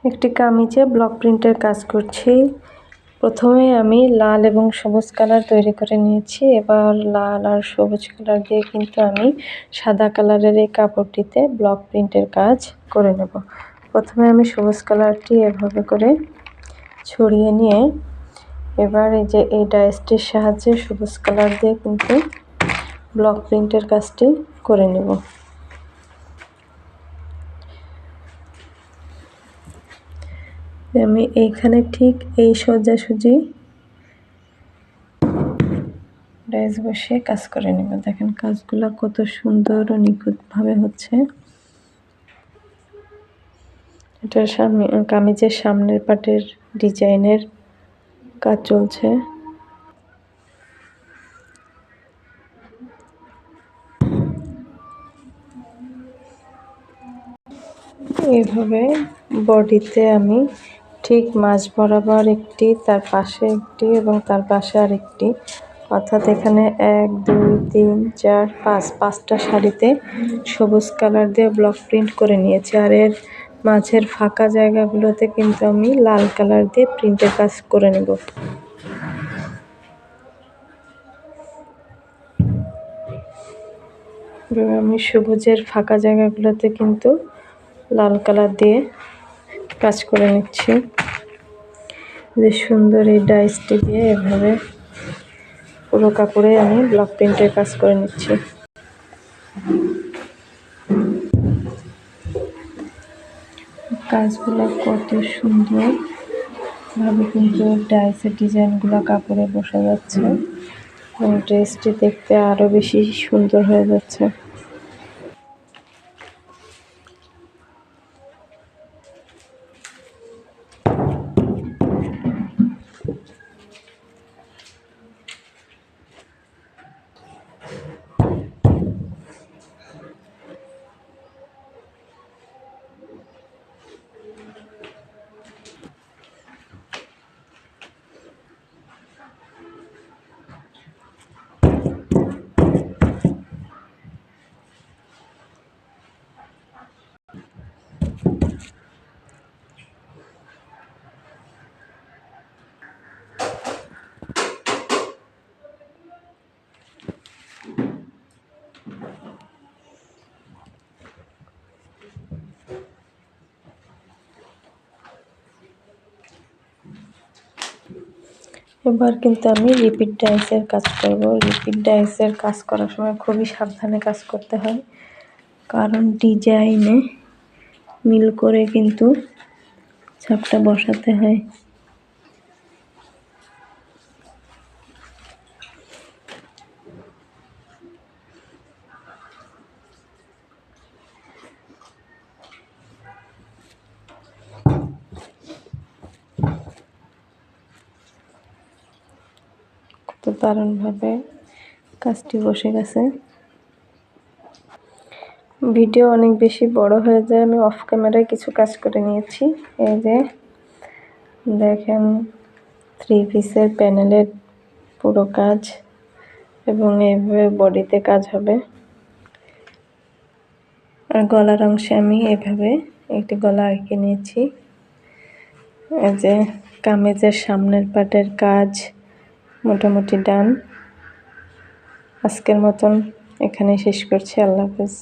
একটি কামিজে ব্লক প্রিন্টের কাজ করছি। প্রথমে আমি লাল এবং সবুজ কালার তৈরি করে নিয়েছি। এবার লাল আর সবুজ কালার দিয়ে কিন্তু আমি সাদা কালারের এই কাপড়টিতে ব্লক প্রিন্টের কাজ করে নেব। প্রথমে আমি সবুজ কালারটি এভাবে করে ছড়িয়ে নিয়ে এবার এই যে এই ডাইসটির সাহায্যে সবুজ কালার দিয়ে কিন্তু ব্লক প্রিন্টের কাজটি করে নেব। আমি এইখানে ঠিক এই সোজাসুজি ডাইস বসিয়ে কাজ করে নেব। দেখেন কাজগুলো কত সুন্দর ও নিখুঁতভাবে হচ্ছে। এটার সামনে কামিজের সামনের পাটের ডিজাইনের কাজ চলছে। এইভাবে বডিতে আমি ঠিক মাঝ বরাবর একটি, তার পাশে একটি এবং তার পাশে আরেকটি, অর্থাৎ এখানে 1 2 3 4 5 5টা শাড়িতে সবুজ কালার দিয়ে ব্লক প্রিন্ট করে নিয়েছি। আর এর মাঝের ফাঁকা জায়গাগুলোতে কিন্তু আমি লাল কালার দিয়ে প্রিন্টের কাজ করে নেব। আমি সবুজের ফাঁকা জায়গাগুলোতে কিন্তু লাল কালার দিয়ে কাজ করে নিচ্ছি। যে সুন্দর এই ডাইসটি দিয়ে এভাবে পুরো কাপড়ে আমি ব্লক প্রিন্টের কাজ করে নিচ্ছি। কাজগুলো কত সুন্দর ভাবে কিন্তু ডাইসের ডিজাইনগুলো কাপড়ে বসে যাচ্ছে এবং ড্রেসটি দেখতে আরো বেশি সুন্দর হয়ে যাচ্ছে। এবার কিন্তু আমি রিপিট ডাইসের কাজ করব। রিপিট ডাইসের কাজ করার সময় খুবই সাবধানে কাজ করতে হয়, কারণ ডিজাইনে মিল করে কিন্তু ছাপটা বসাতে হয়। তো দারুণভাবে কাজটি বসে গেছে। ভিডিও অনেক বেশি বড় হয়ে যায়, আমি অফ ক্যামেরায় কিছু কাজ করে নিয়েছি। এই যে দেখেন 3 পিসের প্যানেলের পুরো কাজ এবং এইভাবে বডিতে কাজ হবে। আর গলার অংশে আমি এভাবে একটি গলা আঁকে নিয়েছি। এই যে কামিজের সামনের পাটের কাজ মোটামুটি ডান। আজকের মতন এখানেই শেষ করছি। আল্লাহ হাফেজ।